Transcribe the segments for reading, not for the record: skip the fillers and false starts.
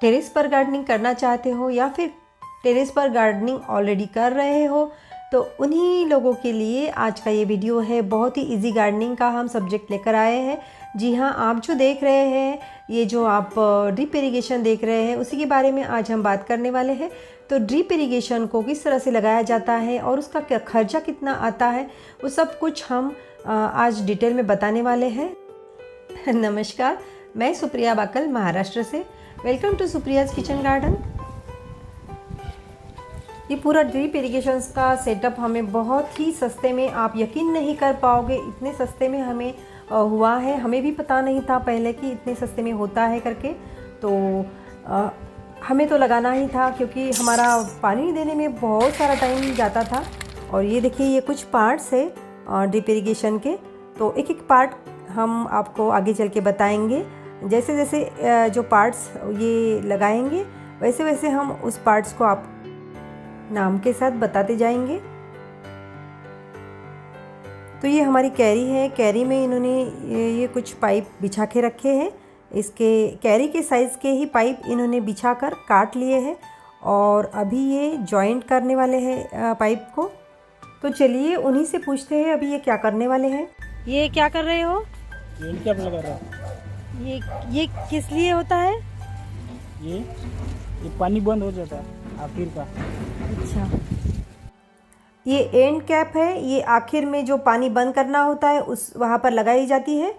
Terrace पर gardening करना चाहते हो या फिर टेरेस पर गार्डनिंग ऑलरेडी कर रहे हो तो उन्हीं लोगों के लिए आज का ये वीडियो है। बहुत ही इजी गार्डनिंग का हम सब्जेक्ट लेकर आए हैं। जी हाँ, आप जो देख रहे हैं, ये जो आप ड्रिप इरिगेशन देख रहे हैं, उसी के बारे में आज हम बात करने वाले हैं। तो ड्रिप इरिगेशन को किस तरह से लगाया जाता है और उसका क्या खर्चा कितना आता है, वो सब कुछ हम आज डिटेल में बताने वाले हैं। नमस्कार, मैं सुप्रिया बाकल महाराष्ट्र से। Welcome to Supriya's kitchen garden. ये पूरा ड्रिप इरिगेशन का सेटअप हमें बहुत ही सस्ते में, आप यकीन नहीं कर पाओगे इतने सस्ते में हमें हुआ है। हमें भी पता नहीं था पहले कि इतने सस्ते में होता है करके। तो हमें तो लगाना ही था क्योंकि हमारा पानी देने में बहुत सारा टाइम जाता था। और ये देखिए, ये कुछ पार्ट्स है ड्रिप इरिगेशन के। तो एक एक पार्ट हम आपको आगे चल के बताएंगे। जैसे जैसे जो पार्ट्स ये लगाएंगे वैसे वैसे हम उस पार्ट्स को आप नाम के साथ बताते जाएंगे। तो ये हमारी कैरी है। कैरी में इन्होंने ये कुछ पाइप बिछा के रखे हैं। इसके कैरी के साइज़ के ही पाइप इन्होंने बिछाकर काट लिए हैं और अभी ये जॉइंट करने वाले हैं पाइप को। तो चलिए उन्हीं से पूछते हैं अभी ये क्या करने वाले हैं। ये क्या कर रहे हो? क्या लगा रहा है? ये किस लिए होता है? ये पानी बंद हो जाता है आखिर का। अच्छा, ये एंड कैप है। ये आखिर में जो पानी बंद करना होता है उस वहाँ पर लगाई जाती है।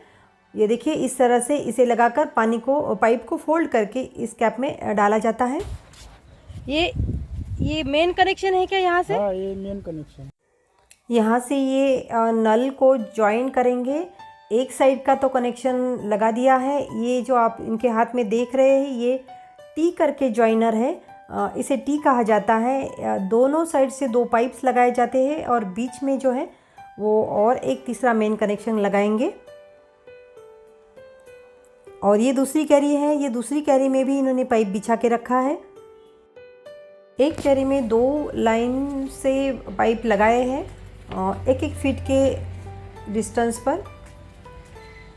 ये देखिए, इस तरह से इसे लगाकर पानी को, पाइप को फोल्ड करके इस कैप में डाला जाता है। ये मेन कनेक्शन है क्या यहाँ से? हाँ, ये मेन कनेक्शन। यहाँ से ये नल को जॉइन करेंगे। एक साइड का तो कनेक्शन लगा दिया है। ये जो आप इनके हाथ में देख रहे हैं, ये टी करके जॉइनर है। इसे टी कहा जाता है। दोनों साइड से दो पाइप्स लगाए जाते हैं और बीच में जो है वो और एक तीसरा मेन कनेक्शन लगाएंगे। और ये दूसरी कैरी है। ये दूसरी कैरी में भी इन्होंने पाइप बिछा के रखा है। एक कैरी में 2 लाइन से पाइप लगाए हैं एक एक फीट के डिस्टेंस पर।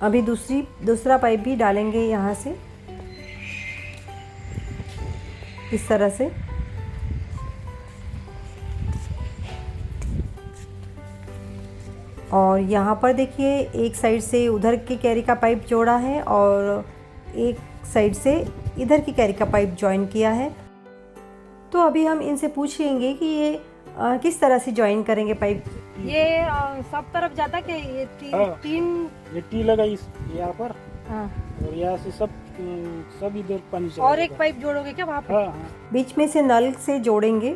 अभी दूसरा पाइप भी डालेंगे यहाँ से इस तरह से। और यहाँ पर देखिए, एक साइड से उधर की कैरी का पाइप जोड़ा है और एक साइड से इधर की कैरी का पाइप जॉइन किया है। तो अभी हम इनसे पूछेंगे कि ये किस तरह से जॉइन करेंगे पाइप। ये सब तरफ जाता है कि ये ये टी लगा इस यहाँ पर। हाँ, और यहाँ से सब इधर पानी चला और एक पाइप जोड़ोगे क्या वहाँ पर? हाँ, हाँ। बीच में से नल से जोड़ेंगे।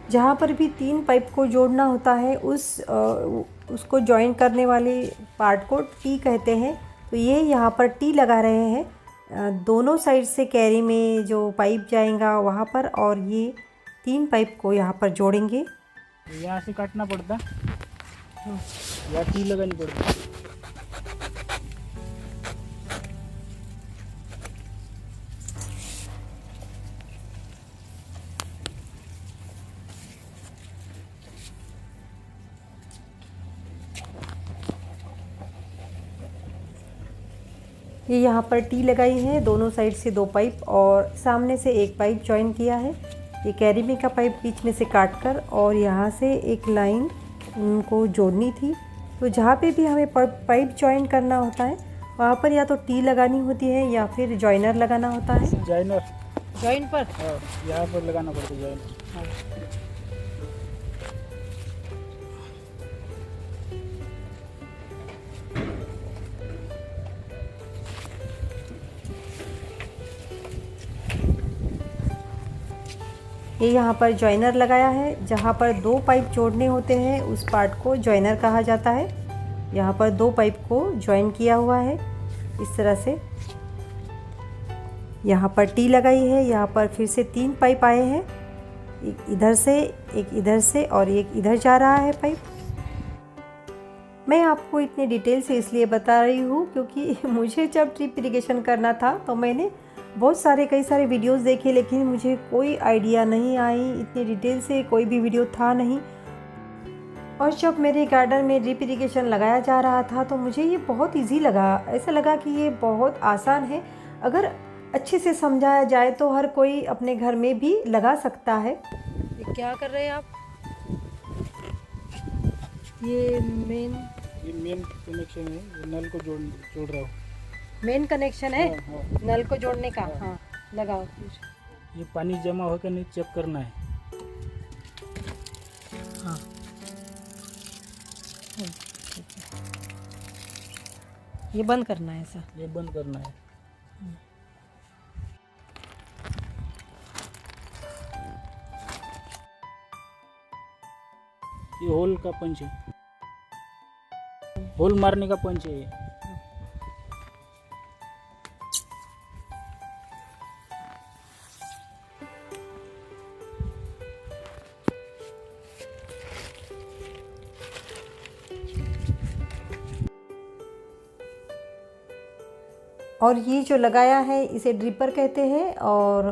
जहाँ पर भी 3 पाइप को जोड़ना होता है उसको जॉइन करने वाले पार्ट को टी कहते हैं। तो ये यहाँ पर टी लगा रहे हैं। दोनों साइड से कैरी में जो पाइप जाएगा वहाँ पर, और ये 3 पाइप को यहाँ पर जोड़ेंगे। यहाँ से काटना पड़ता, या टी लगानी पड़ती। ये यहाँ पर टी लगाई है। दोनों साइड से 2 पाइप और सामने से एक पाइप जॉइन किया है। ये कैरी में का पाइप बीच में से काटकर और यहाँ से एक लाइन उनको जोड़नी थी। तो जहाँ पे भी हमें पाइप जॉइन करना होता है वहाँ पर या तो टी लगानी होती है या फिर जॉइनर लगाना होता है। जॉइन पर यहाँ पर लगाना पड़ता है जॉइनर। ये यहाँ पर जॉइनर लगाया है। जहाँ पर 2 पाइप जोड़ने होते हैं उस पार्ट को जॉइनर कहा जाता है। यहाँ पर 2 पाइप को जॉइन किया हुआ है इस तरह से। यहाँ पर टी लगाई है। यहाँ पर फिर से 3 पाइप आए हैं, एक इधर से, एक इधर से और एक इधर जा रहा है पाइप। मैं आपको इतने डिटेल से इसलिए बता रही हूँ क्योंकि मुझे जब ड्रिप इरिगेशन करना था तो मैंने कई सारे वीडियोस देखे, लेकिन मुझे कोई आइडिया नहीं आई। इतनी डिटेल से कोई भी वीडियो था नहीं। और जब मेरे गार्डन में ड्रिप इरिगेशन लगाया जा रहा था तो मुझे ये बहुत इजी लगा। ऐसा लगा कि ये बहुत आसान है। अगर अच्छे से समझाया जाए तो हर कोई अपने घर में भी लगा सकता है। ये क्या कर रहे हैं आप? ये मेन कनेक्शन है, ये नल को जोड़ रहा हूँ। मेन कनेक्शन है हाँ। नल को जोड़ने का। हाँ लगाओ फिर। ये पानी जमा होकर नहीं चेक करना है। हाँ ये बंद करना है ऐसा। ये बंद करना है। ये होल का पंच है, होल मारने का पंच है ये। और ये जो लगाया है इसे ड्रिपर कहते हैं। और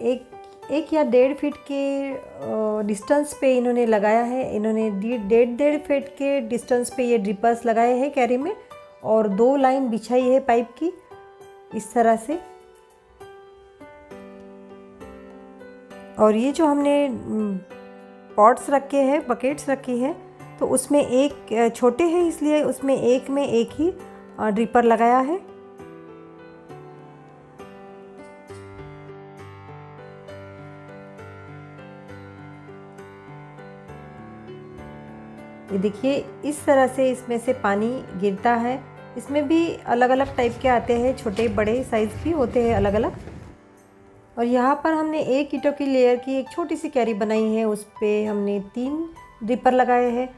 एक या 1.5 फीट के डिस्टेंस पे इन्होंने लगाया है। इन्होंने 1.5 फीट के डिस्टेंस पे ये ड्रिपर्स लगाए हैं कैरी में, और 2 लाइन बिछाई है पाइप की इस तरह से। और ये जो हमने पॉट्स रखे हैं, बकेट्स रखी है, तो उसमें एक छोटे हैं इसलिए उसमें एक में एक ही ड्रिपर लगाया है। ये देखिए इस तरह से इसमें से पानी गिरता है। इसमें भी अलग अलग टाइप के आते हैं, छोटे बड़े साइज़ भी होते हैं अलग अलग। और यहाँ पर हमने 1 ईंटों की लेयर की एक छोटी सी कैरी बनाई है, उस पर हमने 3 ड्रिपर लगाए हैं।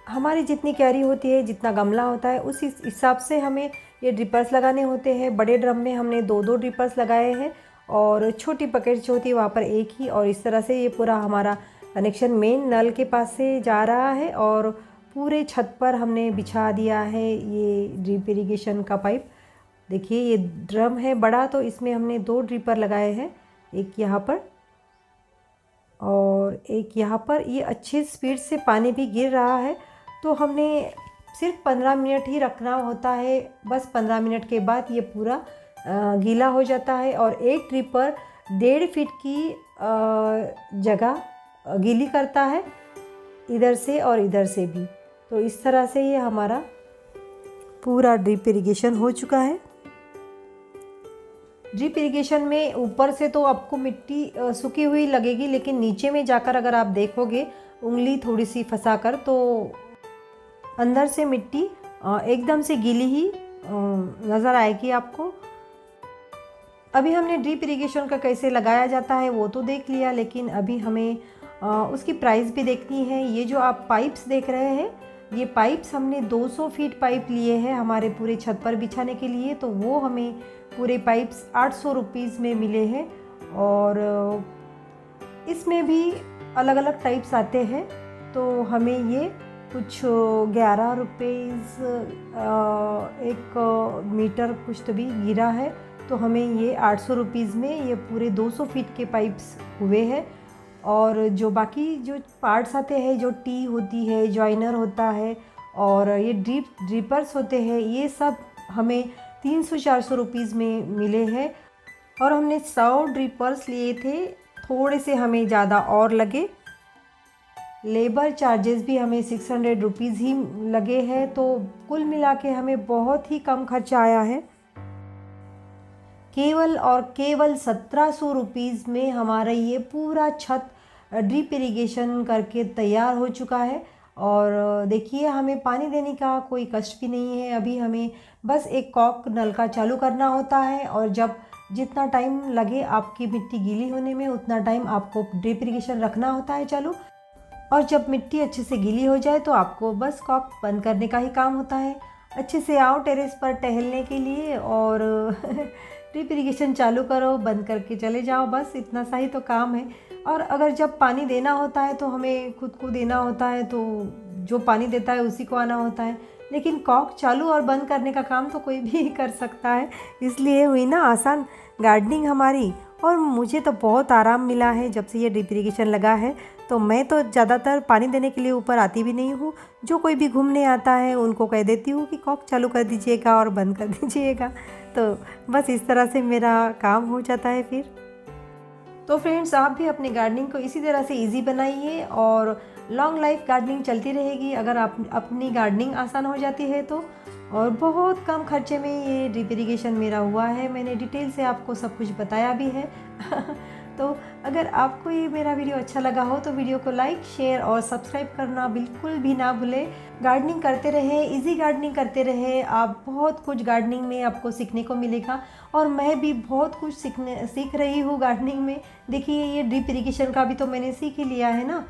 हमारी जितनी कैरी होती है, जितना गमला होता है, उस हिसाब से हमें ये ड्रिपर्स लगाने होते हैं। बड़े ड्रम में हमने 2-2 ड्रिपर्स लगाए हैं, और छोटी बकेट जो होती है वहाँ पर एक ही। और इस तरह से ये पूरा हमारा कनेक्शन मेन नल के पास से जा रहा है, और पूरे छत पर हमने बिछा दिया है ये ड्रिप इरिगेशन का पाइप। देखिए ये ड्रम है बड़ा, तो इसमें हमने 2 ड्रिपर लगाए हैं, एक यहाँ पर और एक यहाँ पर। ये अच्छी स्पीड से पानी भी गिर रहा है, तो हमने सिर्फ 15 मिनट ही रखना होता है। बस 15 मिनट के बाद ये पूरा गीला हो जाता है। और एक ड्रिपर 1.5 फीट की जगह गीली करता है, इधर से और इधर से भी। तो इस तरह से ये हमारा पूरा ड्रिप इरिगेशन हो चुका है। ड्रिप इरिगेशन में ऊपर से तो आपको मिट्टी सूखी हुई लगेगी, लेकिन नीचे में जाकर अगर आप देखोगे उंगली थोड़ी सी फंसाकर, तो अंदर से मिट्टी एकदम से गीली ही नज़र आएगी आपको। अभी हमने ड्रिप इरिगेशन का कैसे लगाया जाता है वो तो देख लिया, लेकिन अभी हमें उसकी प्राइस भी देखनी है। ये जो आप पाइप्स देख रहे हैं, ये पाइप्स हमने 200 फीट पाइप लिए हैं हमारे पूरे छत पर बिछाने के लिए, तो वो हमें पूरे पाइप्स 800 रुपीज़ में मिले हैं। और इसमें भी अलग अलग टाइप्स आते हैं, तो हमें ये कुछ 11 रुपीज़ 1 मीटर कुछ तो भी गिरा है, तो हमें ये 800 रुपीज़ में ये पूरे 200 फीट के पाइप्स हुए हैं। और जो बाकी जो पार्ट्स आते हैं, जो टी होती है, जॉइनर होता है, और ये ड्रिपर्स होते हैं, ये सब हमें 300-400 रुपीज़ में मिले हैं। और हमने 100 ड्रिपर्स लिए थे, थोड़े से हमें ज़्यादा और लगे। लेबर चार्जेस भी हमें 600 रुपीज़ ही लगे हैं, तो कुल मिला के हमें बहुत ही कम खर्चा आया है। केवल और केवल 1700 रुपीज़ में हमारा ये पूरा छत ड्रिप इरिगेशन करके तैयार हो चुका है। और देखिए हमें पानी देने का कोई कष्ट भी नहीं है। अभी हमें बस एक कॉक नल का चालू करना होता है, और जब जितना टाइम लगे आपकी मिट्टी गीली होने में, उतना टाइम आपको ड्रिप इरिगेशन रखना होता है चालू। और जब मिट्टी अच्छे से गीली हो जाए तो आपको बस कॉक बंद करने का ही काम होता है। अच्छे से आओ टेरेस पर टहलने के लिए और ड्रिप इरिगेशन चालू करो, बंद करके चले जाओ, बस इतना सा ही तो काम है। और अगर जब पानी देना होता है तो हमें खुद को देना होता है, तो जो पानी देता है उसी को आना होता है। लेकिन कॉक चालू और बंद करने का काम तो कोई भी कर सकता है, इसलिए हुई ना आसान गार्डनिंग हमारी। और मुझे तो बहुत आराम मिला है जब से ये ड्रिप इरिगेशन लगा है। तो मैं तो ज़्यादातर पानी देने के लिए ऊपर आती भी नहीं हूँ। जो कोई भी घूमने आता है उनको कह देती हूँ कि कॉक चालू कर दीजिएगा और बंद कर दीजिएगा। तो बस इस तरह से मेरा काम हो जाता है फिर। तो फ्रेंड्स, आप भी अपने गार्डनिंग को इसी तरह से इजी बनाइए और लॉन्ग लाइफ गार्डनिंग चलती रहेगी अगर आप अपनी गार्डनिंग आसान हो जाती है तो। और बहुत कम खर्चे में ये ड्रिप इरिगेशन मेरा हुआ है, मैंने डिटेल से आपको सब कुछ बताया भी है। तो अगर आपको ये मेरा वीडियो अच्छा लगा हो तो वीडियो को लाइक, शेयर और सब्सक्राइब करना बिल्कुल भी ना भूलें। गार्डनिंग करते रहे, इजी गार्डनिंग करते रहे, आप बहुत कुछ गार्डनिंग में आपको सीखने को मिलेगा। और मैं भी बहुत कुछ सीख रही हूँ गार्डनिंग में। देखिए, ये ड्रिप इरिगेशन का भी तो मैंने सीख ही लिया है ना।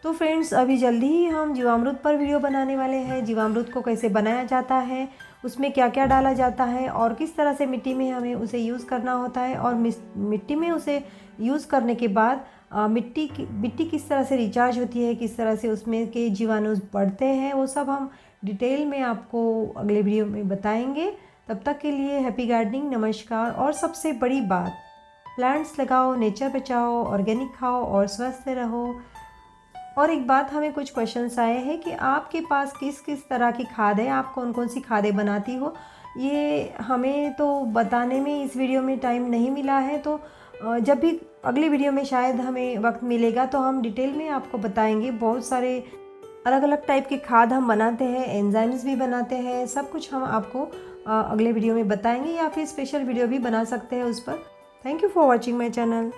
तो फ्रेंड्स, अभी जल्दी ही हम जीवामृत पर वीडियो बनाने वाले हैं। जीवामृत को कैसे बनाया जाता है, उसमें क्या क्या डाला जाता है और किस तरह से मिट्टी में हमें उसे यूज़ करना होता है, और मिट्टी में उसे यूज़ करने के बाद मिट्टी किस तरह से रिचार्ज होती है, किस तरह से उसमें के जीवाणु बढ़ते हैं, वो सब हम डिटेल में आपको अगले वीडियो में बताएंगे। तब तक के लिए हैप्पी गार्डनिंग, नमस्कार। और सबसे बड़ी बात, प्लांट्स लगाओ, नेचर बचाओ, ऑर्गेनिक खाओ और स्वस्थ रहो। और एक बात, हमें कुछ क्वेश्चंस आए हैं कि आपके पास किस किस तरह की खाद है, आप कौन कौन सी खादें बनाती हो। ये हमें तो बताने में इस वीडियो में टाइम नहीं मिला है, तो जब भी अगली वीडियो में शायद हमें वक्त मिलेगा तो हम डिटेल में आपको बताएंगे। बहुत सारे अलग अलग टाइप के खाद हम बनाते हैं, एंजाइम्स भी बनाते हैं, सब कुछ हम आपको अगले वीडियो में बताएंगे, या फिर स्पेशल वीडियो भी बना सकते हैं उस पर। Thank you for watching my channel.